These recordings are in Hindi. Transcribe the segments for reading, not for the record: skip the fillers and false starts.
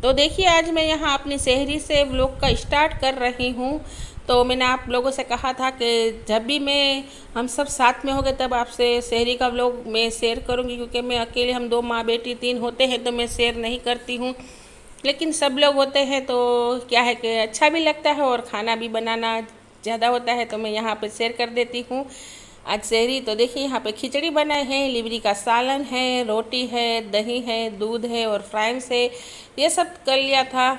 तो देखिए आज मैं यहाँ अपनी शहरी से व्लॉग का स्टार्ट कर रही हूँ। तो मैंने आप लोगों से कहा था कि जब भी मैं हम सब साथ में हो गए तब आपसे शहरी का व्लॉग मैं शेयर करूँगी, क्योंकि मैं अकेले हम दो माँ बेटी तीन होते हैं तो मैं शेयर नहीं करती हूँ। लेकिन सब लोग होते हैं तो क्या है कि अच्छा भी लगता है और खाना भी बनाना ज़्यादा होता है तो मैं यहाँ पे शेयर कर देती हूँ। आज शहरी तो देखिए यहाँ पे खिचड़ी बनाए हैं, लिवरी का सालन है, रोटी है, दही है, दूध है और फ्राइंस है, ये सब कर लिया था।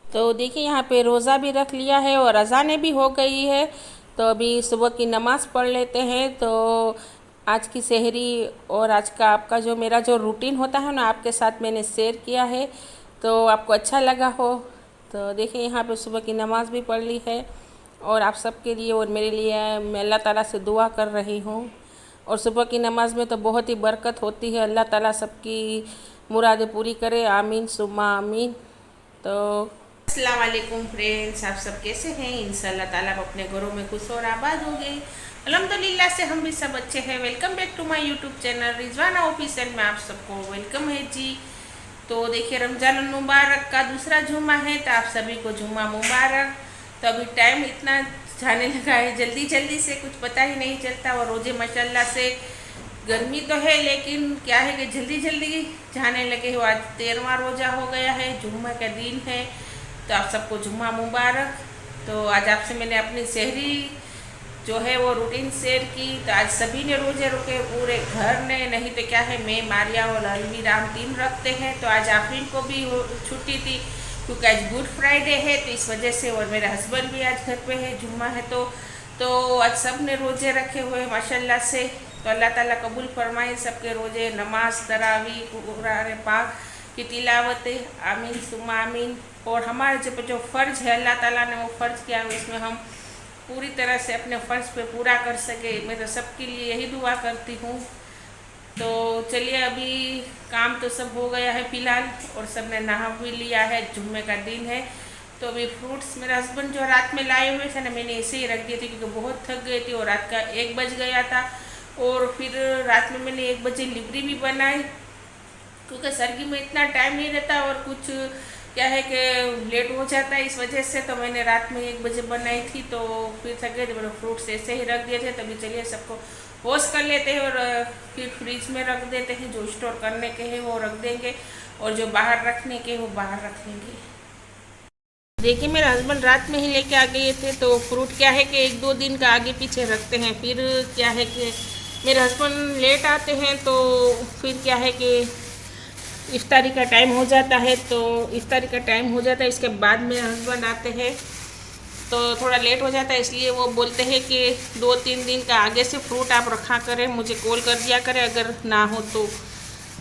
तो देखिए यहाँ पे रोज़ा भी रख लिया है और अज़ानें भी हो गई है। तो अभी सुबह की नमाज़ पढ़ लेते हैं। तो आज की सहरी और आज का आपका जो मेरा जो रूटीन होता है ना, आपके साथ मैंने शेयर किया है, तो आपको अच्छा लगा हो। तो देखिए यहाँ पे सुबह की नमाज़ भी पढ़ ली है और आप सबके लिए और मेरे लिए मैं अल्लाह ताला से दुआ कर रही हूँ। और सुबह की नमाज़ में तो बहुत ही बरकत होती है, अल्लाह ताला सबकी मुरादें पूरी करे, आमीन सुम्मा आमीन। तो अस्सलाम वालेकुम फ्रेंड्स, आप सब कैसे हैं? इंशाल्लाह ताला आप अपने घरों में खुश और आबाद होंगे। अल्हम्दुलिल्लाह से हम भी सब अच्छे हैं। Welcome back to my YouTube channel Rizwana official में आप सबको वेलकम है जी। तो देखिए रमज़ान मुबारक का दूसरा जुम्मा है, तो आप सभी को जुम्मा मुबारक। तो अभी टाइम इतना जाने लगा है जल्दी जल्दी से, कुछ पता ही नहीं चलता। और रोज़े माशाल्लाह से गर्मी तो है लेकिन क्या है कि जल्दी जल्दी जाने लगे हो। आज 13वां रोज़ा हो गया है, जुम्मे का दिन है, तो आप सबको जुम्मा मुबारक। तो आज आपसे मैंने अपनी शहरी जो है वो रूटीन शेयर की। तो आज सभी ने रोज़े रुके, पूरे घर ने, नहीं तो क्या है मैं, मारिया और अलवीराम तीन रखते हैं। तो आज आफरीन को भी छुट्टी थी क्योंकि आज गुड फ्राइडे है, तो इस वजह से, और मेरे हस्बैंड भी आज घर पे है, जुम्मा है। तो आज सब ने रोज़े रखे हुए हैं माशाल्लाह से। तो अल्लाह ताला कबूल फरमाए सबके रोज़े, नमाज, तरावी, कुरान पाक की तिलावत, आमीन सुम्मा आमीन। और हमारे जो फ़र्ज़ है अल्लाह ताला ने वो फ़र्ज़ किया है, उसमें हम पूरी तरह से अपने फ़र्ज़ पे पूरा कर सके, मैं तो सबके लिए यही दुआ करती हूँ। तो चलिए अभी काम तो सब हो गया है फ़िलहाल, और सब ने नहा भी लिया है, जुम्मे का दिन है। तो अभी फ्रूट्स मेरा हस्बैंड जो रात में लाए हुए थे ना, मैंने ऐसे ही रख दिए थे क्योंकि बहुत थक गई थी और रात का 1 बज गया था। और फिर रात में मैंने 1 बजे लिवरी भी बनाई क्योंकि सर्दी में इतना टाइम नहीं रहता और कुछ क्या है कि लेट हो जाता है, इस वजह से। तो मैंने रात में 1 बजे बनाई थी, तो फिर थक गए थे, मैंने फ्रूट्स ऐसे ही रख दिए थे। तभी चलिए सबको वॉश कर लेते हैं और फिर फ्रिज में रख देते हैं। जो स्टोर करने के हैं वो रख देंगे और जो बाहर रखने के वो बाहर रख लेंगे। देखिए मेरे हस्बैंड रात में ही लेके आ गए थे। तो फ्रूट क्या है कि 1-2 दिन का आगे पीछे रखते हैं, फिर क्या है कि मेरे हस्बैंड लेट आते हैं तो फिर क्या है कि इफ्तारी का टाइम हो जाता है। तो इफ्तारी का टाइम हो जाता है, इसके बाद मेरे हस्बैंड आते हैं तो थोड़ा लेट हो जाता है, इसलिए वो बोलते हैं कि 2-3 दिन का आगे से फ्रूट आप रखा करें, मुझे कॉल कर दिया करें अगर ना हो तो।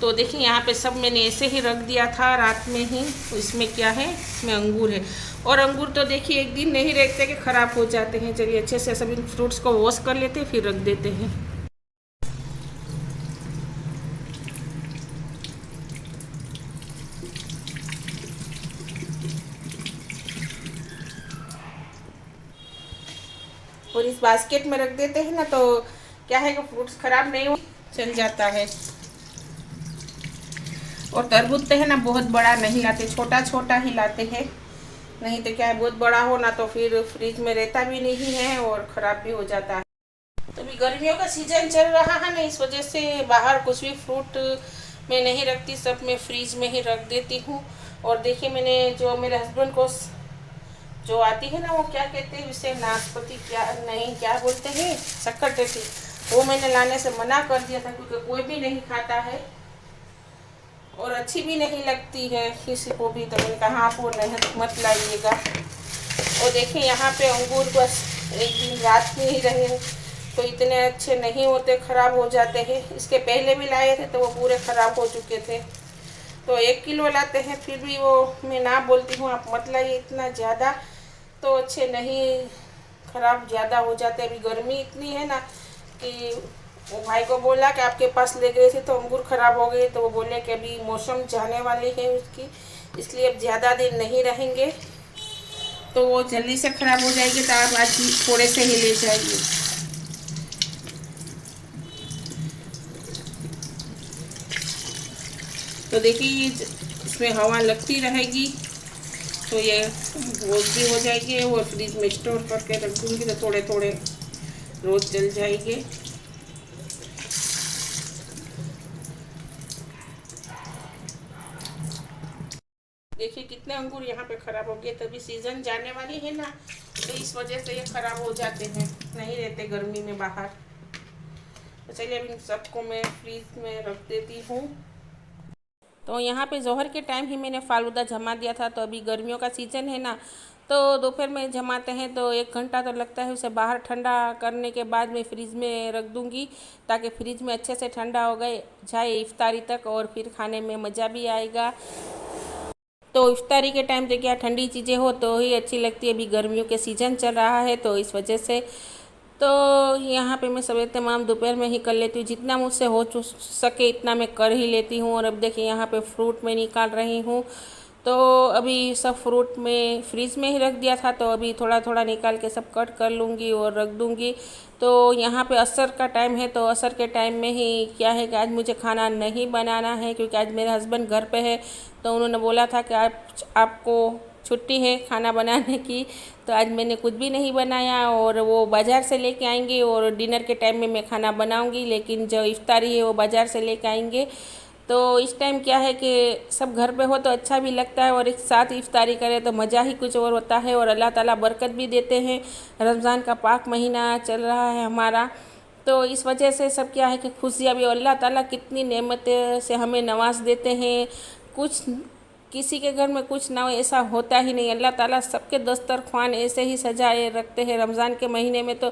तो देखिए यहाँ पे सब मैंने ऐसे ही रख दिया था रात में ही। तो इसमें क्या है, इसमें अंगूर है, और अंगूर तो देखिए एक दिन नहीं रहते कि ख़राब हो जाते हैं। चलिए अच्छे से सब इन फ्रूट्स को वॉश कर लेते हैं फिर रख देते हैं। और इस बास्केट में रख देते हैं ना, तो क्या है कि फ्रूट्स ख़राब नहीं हो, चल जाता है। और तरबूज तो है ना बहुत बड़ा नहीं लाते, छोटा छोटा ही लाते हैं, नहीं तो क्या है बहुत बड़ा हो ना तो फिर फ्रिज में रहता भी नहीं है और ख़राब भी हो जाता है। तो अभी गर्मियों का सीज़न चल रहा है ना, इस वजह से बाहर कुछ भी फ्रूट मैं नहीं रखती, सब मैं फ्रीज में ही रख देती हूँ। और देखिए मैंने जो मेरे हस्बैंड को जो आती है ना, वो क्या कहते हैं उसे, नाशपाती, क्या नहीं क्या बोलते हैं, शक्कर टेटी, वो मैंने लाने से मना कर दिया था क्योंकि कोई भी नहीं खाता है और अच्छी भी नहीं लगती है किसी को भी। तो मैंने कहा आप वो नहीं मत लाइएगा। और देखिए यहाँ पे अंगूर बस एक दिन रात में ही रहे तो इतने अच्छे नहीं होते, ख़राब हो जाते हैं। इसके पहले भी लाए थे तो वो पूरे ख़राब हो चुके थे। तो 1 किलो लाते हैं फिर भी वो मैं ना बोलती हूँ आप मत लाइए इतना ज़्यादा, तो अच्छे नहीं, ख़राब ज़्यादा हो जाते। अभी गर्मी इतनी है ना कि वो भाई को बोला कि आपके पास ले गए थे तो अंगूर ख़राब हो गए, तो वो बोले कि अभी मौसम जाने वाली है उसकी, इसलिए अब ज़्यादा दिन नहीं रहेंगे तो वो जल्दी से ख़राब हो जाएगी। तो आप आज थोड़े से ही ले जाइए। तो देखिए इसमें हवा लगती रहेगी तो ये रोज भी हो जाएगी और फ्रिज में स्टोर करके रख दूँगी तो थोड़े थोड़े रोज चल जाएंगे। देखिए कितने अंगूर यहाँ पे ख़राब हो गए, तभी सीज़न जाने वाली है ना तो इस वजह से ये ख़राब हो जाते हैं, नहीं रहते गर्मी में बाहर। तो चलिए अब इन सबको मैं फ्रीज में रख देती हूँ। तो यहाँ पे जोहर के टाइम ही मैंने फालूदा जमा दिया था। तो अभी गर्मियों का सीज़न है ना तो दोपहर में जमाते हैं तो 1 घंटा तो लगता है उसे बाहर ठंडा करने के बाद मैं फ्रिज में रख दूँगी ताकि फ्रिज में अच्छे से ठंडा हो गए जाए इफ्तारी तक और फिर खाने में मज़ा भी आएगा। तो इफ्तारी के टाइम पे क्या ठंडी चीज़ें हो तो ही अच्छी लगती है। अभी गर्मियों के सीज़न चल रहा है तो इस वजह से तो यहाँ पे मैं सब तमाम दोपहर में ही कर लेती हूँ, जितना मुझसे हो सके इतना मैं कर ही लेती हूँ। और अब देखिए यहाँ पे फ्रूट मैं निकाल रही हूँ। तो अभी सब फ्रूट में फ्रीज में ही रख दिया था तो अभी थोड़ा थोड़ा निकाल के सब कट कर लूँगी और रख दूँगी। तो यहाँ पे असर का टाइम है तो असर के टाइम में ही क्या है कि आज मुझे खाना नहीं बनाना है क्योंकि आज मेरे हस्बैंड घर पे है। तो उन्होंने बोला था कि आपको छुट्टी है खाना बनाने की, तो आज मैंने कुछ भी नहीं बनाया और वो बाज़ार से लेके आएंगे और डिनर के टाइम में मैं खाना बनाऊंगी, लेकिन जो इफ्तारी है वो बाज़ार से लेके आएंगे। तो इस टाइम क्या है कि सब घर पे हो तो अच्छा भी लगता है और एक साथ इफ्तारी करें तो मज़ा ही कुछ और होता है और अल्लाह ताला बरकत भी देते हैं। रमज़ान का पाक महीना चल रहा है हमारा, तो इस वजह से सब क्या है कि खुशियाँ भी, अल्लाह ताला कितनी नेमत से हमें नवाज देते हैं। कुछ किसी के घर में कुछ ना हो ऐसा होता ही नहीं, अल्लाह ताला सबके दस्तरख्वान ऐसे ही सजाए रखते हैं। रमज़ान के महीने में तो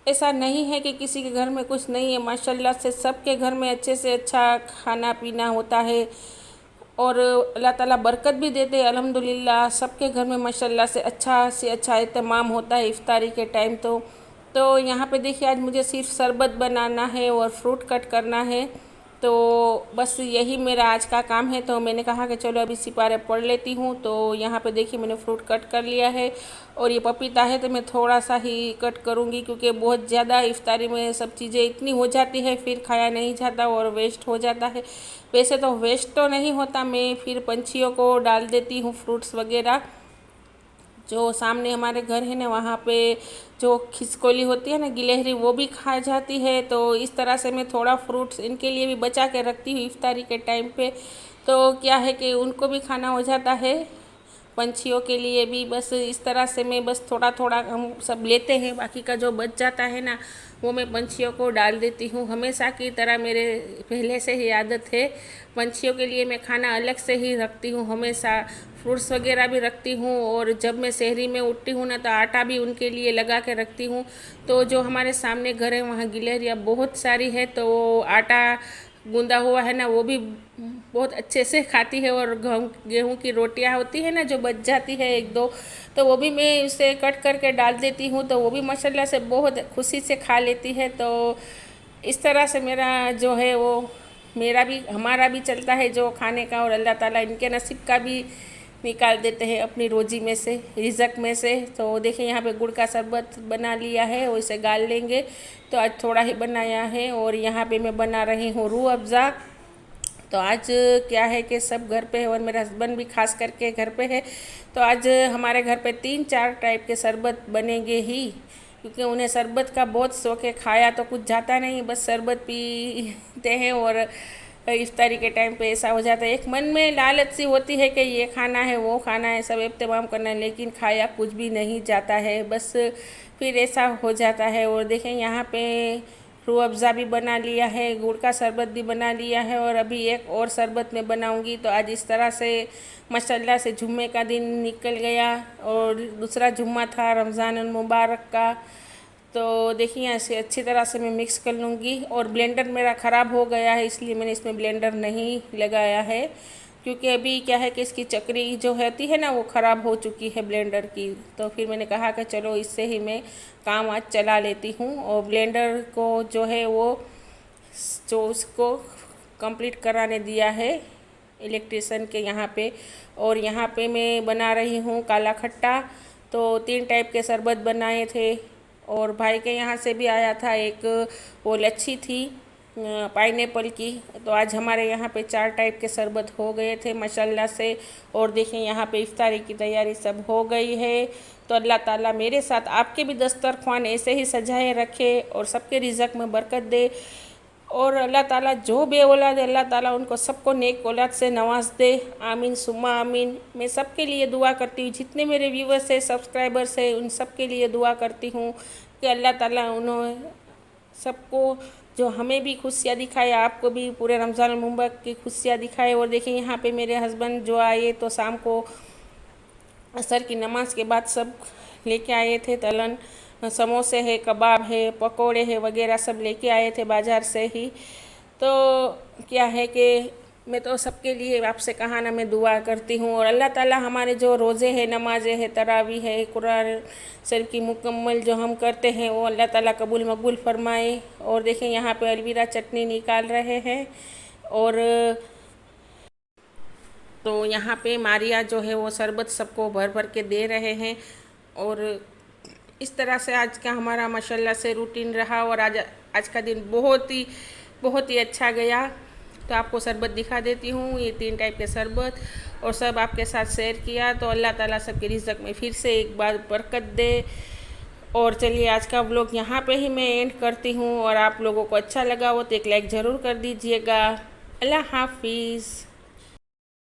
ऐसा नहीं है कि किसी के घर में कुछ नहीं है, माशाल्लाह से सबके घर में अच्छे से अच्छा खाना पीना होता है और अल्लाह ताला बरकत भी देते हैं। अल्हम्दुलिल्लाह सबके घर में माशाल्लाह से अच्छा एहतमाम होता है इफ्तारी के टाइम। तो यहाँ पे देखिए आज मुझे सिर्फ शरबत बनाना है और फ्रूट कट करना है, तो बस यही मेरा आज का काम है। तो मैंने कहा कि चलो अभी सिपारे पढ़ लेती हूँ। तो यहाँ पे देखिए मैंने फ्रूट कट कर लिया है और ये पपीता है तो मैं थोड़ा सा ही कट करूँगी क्योंकि बहुत ज़्यादा इफ्तारी में सब चीज़ें इतनी हो जाती है फिर खाया नहीं जाता और वेस्ट हो जाता है। वैसे तो वेस्ट तो नहीं होता, मैं फिर पंछियों को डाल देती हूँ फ्रूट्स वगैरह। जो सामने हमारे घर है ना वहाँ पे जो खिसकोली होती है ना गिलहरी, वो भी खा जाती है। तो इस तरह से मैं थोड़ा फ्रूट्स इनके लिए भी बचा के रखती हूँ इफ्तारी के टाइम पे। तो क्या है कि उनको भी खाना हो जाता है, पंछियों के लिए भी। बस इस तरह से मैं बस थोड़ा थोड़ा हम सब लेते हैं, बाकी का जो बच जाता है ना वो मैं पंछियों को डाल देती हूँ। हमेशा की तरह मेरे पहले से ही आदत है, पंछियों के लिए मैं खाना अलग से ही रखती हूँ हमेशा, फ्रूट्स वगैरह भी रखती हूँ। और जब मैं शहरी में उठती हूँ ना तो आटा भी उनके लिए लगा के रखती हूँ। तो जो हमारे सामने घर है वहाँ गिलहरियाँ बहुत सारी है, तो वो आटा गूंदा हुआ है ना वो भी बहुत अच्छे से खाती है। और गेहूँ की रोटियाँ होती है ना जो बच जाती है एक दो, तो वो भी मैं उसे कट करके डाल देती हूँ, तो वो भी माशाल्लाह से बहुत खुशी से खा लेती है। तो इस तरह से मेरा जो है वो मेरा भी हमारा भी चलता है जो खाने का, और अल्लाह ताला इनके नसीब का भी निकाल देते हैं अपनी रोजी में से, रिज़क में से। तो देखिए यहाँ पे गुड़ का शरबत बना लिया है और इसे गाल लेंगे। तो आज थोड़ा ही बनाया है और यहाँ पे मैं बना रही हूँ रूह अफ़ज़ा। तो आज क्या है कि सब घर पे है और मेरा हस्बैंड भी खास करके घर पे है। तो आज हमारे घर पे 3-4 टाइप के शरबत बनेंगे ही, क्योंकि उन्हें शरबत का बहुत शौक़ है। खाया तो कुछ जाता नहीं, बस शरबत पीते हैं और इफ्तारी के टाइम पे ऐसा हो जाता है, एक मन में लालच सी होती है कि ये खाना है वो खाना है, सब इत्तेमाम करना है, लेकिन खाया कुछ भी नहीं जाता है, बस फिर ऐसा हो जाता है। और देखें यहाँ पे रूह अफ़ज़ा भी बना लिया है, गुड़ का शरबत भी बना लिया है, और अभी एक और शरबत मैं बनाऊंगी। तो आज इस तरह से माशाल्लाह से जुम्मे का दिन निकल गया और दूसरा जुम्मा था रमज़ान मुबारक का। तो देखिए ऐसे अच्छी तरह से मैं मिक्स कर लूँगी। और ब्लेंडर मेरा ख़राब हो गया है, इसलिए मैंने इसमें ब्लेंडर नहीं लगाया है, क्योंकि अभी क्या है कि इसकी चक्री जो होती है ना वो ख़राब हो चुकी है ब्लेंडर की। तो फिर मैंने कहा कि चलो इससे ही मैं काम आज चला लेती हूँ। और ब्लेंडर को जो है वो जो उसको कंप्लीट कराने दिया है इलेक्ट्रिशियन के यहाँ पे। और यहाँ पे मैं बना रही हूँ काला खट्टा। तो 3 टाइप के शरबत बनाए थे, और भाई के यहाँ से भी आया था एक, वो लच्छी थी पाइनएप्पल की। तो आज हमारे यहाँ पे 4 टाइप के शरबत हो गए थे माशाल्लाह से। और देखें यहाँ पे इफ्तारी की तैयारी सब हो गई है। तो अल्लाह ताला मेरे साथ आपके भी दस्तरख्वान ऐसे ही सजाए रखे और सबके रिज़्क़ में बरकत दे। और अल्लाह ताला जो बे औलाद है अल्लाह ताला उनको सबको नेक औलाद से नवाज दे, आमीन सुम्मा आमीन। मैं सबके लिए दुआ करती हूँ, जितने मेरे व्यूवर्स है सब्सक्राइबर्स है उन सब के लिए दुआ करती हूँ कि अल्लाह ताला उन्होंने सबको, जो हमें भी खुशियाँ दिखाए, आपको भी पूरे रमज़ान मुबारक की खुशियाँ दिखाए। और देखिए यहाँ पे मेरे हस्बैंड जो आए तो शाम को असर की नमाज के बाद सब लेके आए थे, तलन समोसे है, कबाब है, पकोड़े है वगैरह सब लेके आए थे बाज़ार से ही। तो क्या है कि मैं तो सबके लिए आपसे कहा ना मैं दुआ करती हूँ। और अल्लाह ताला हमारे जो रोज़े हैं, नमाज़ें हैं, तरावी है, कुरान शरीफ की मुकम्मल जो हम करते हैं वो अल्लाह ताला कबूल मकबूल फरमाए। और देखें यहाँ पे अलवीरा चटनी निकाल रहे हैं, और तो यहाँ पे मारिया जो है वो शरबत सबको भर भर के दे रहे हैं। और इस तरह से आज का हमारा माशाल्लाह से रूटीन रहा। और आज का दिन बहुत ही अच्छा गया। तो आपको शरबत दिखा देती हूँ, ये 3 टाइप के शरबत, और सब आपके साथ शेयर किया। तो अल्लाह ताला सबके रिज़्क़ में फिर से एक बार बरकत दे। और चलिए आज का व्लॉग यहाँ पे ही मैं एंड करती हूँ। और आप लोगों को अच्छा लगा हो तो एक लाइक ज़रूर कर दीजिएगा। अल्लाह हाफिज़।